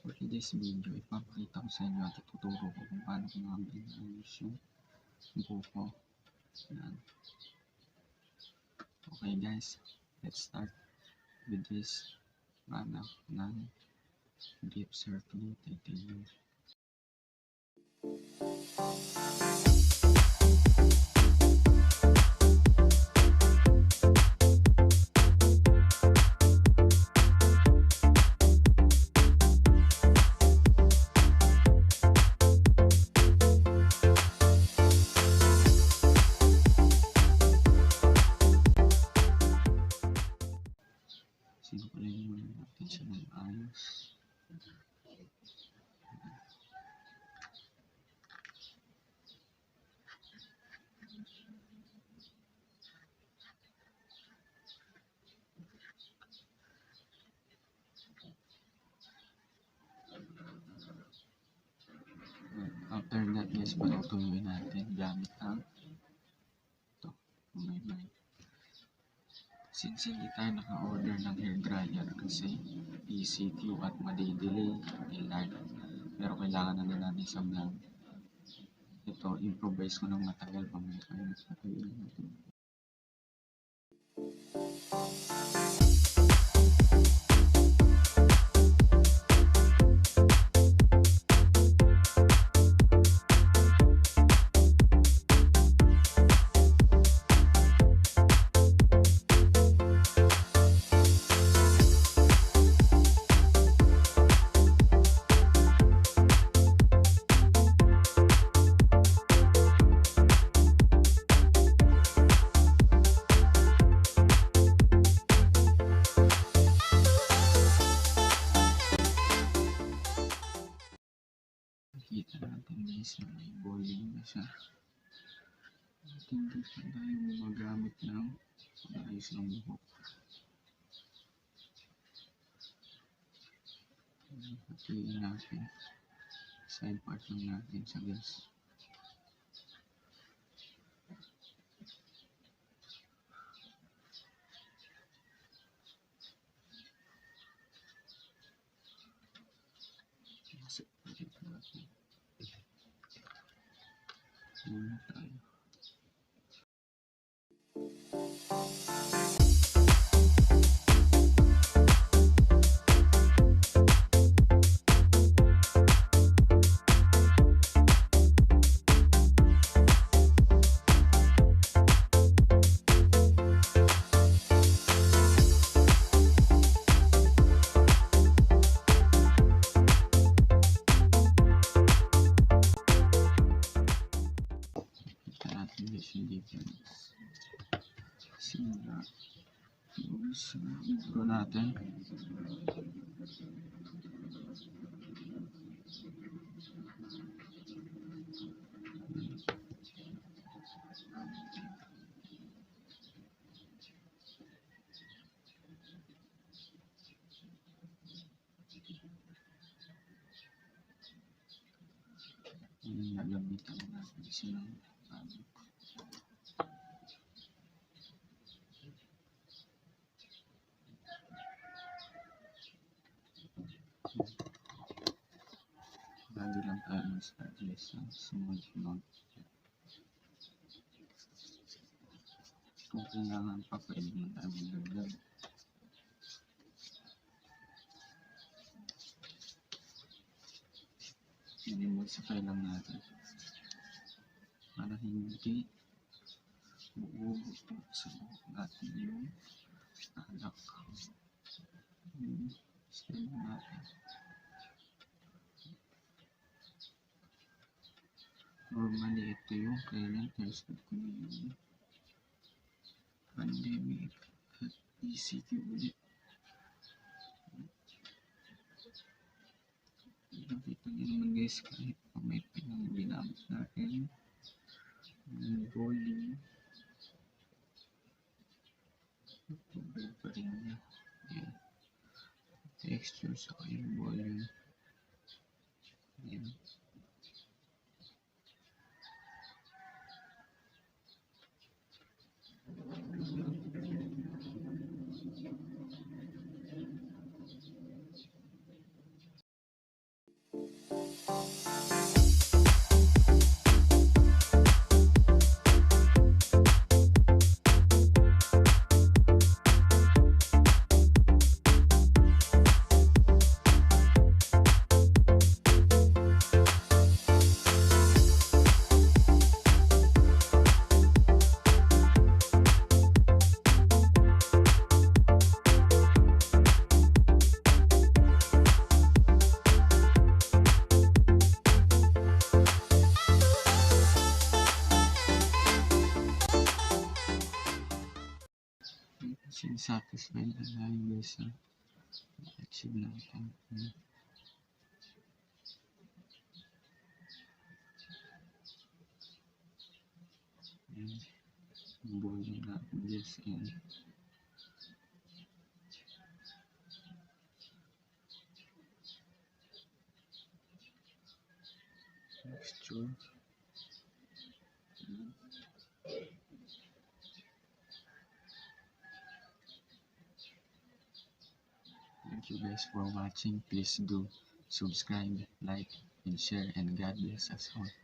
For today's video, ipapakita ko sa inyo at ituturo ko kung paano ko nga inaayos yung buhok ko. Yan. Okay guys, let's start with this product ng deep circle titanium. Sinukulay muna natin siya ng ayos. After that guys, patutuyuin natin gamit ang ito, may. Since hindi tayo naka-order ng hair dryer kasi ECQ at madidelay, ilan, pero kailangan na natin sa vlog. Ito, improvise ko ng matagal pang may kayo natin. Kita natin guys na may bowling na siya. At hindi pa tayo gumagamit ng ayos ng buhok. Patuloy natin. Side part lang natin siya guys. Masip pa dito natin. Muna tayo. Yung difference. Simula sa intro natin. Nagamitan natin silang lagi lang tayo mag-start list ng sunod-sunod. Kung kailangan pa, pwede mo tayo magdagdag. Mag-sakay lang natin para hindi buugot sa buhok natin yung alak. Stay natin. Normally ito yung kailan tested ko na yung pandemic at ECQ ulit. Nakita nyo naman guys, kahit pa may pinang-ginamit natin yung bowling, tubig pa rin niya. Yan. Texture sa yung bowling. Yan. watching. Satisfied na tayo guys sa achieve natin. Boiling na this and texture. Thank you guys for watching. Please do subscribe, like, and share, and God bless us all.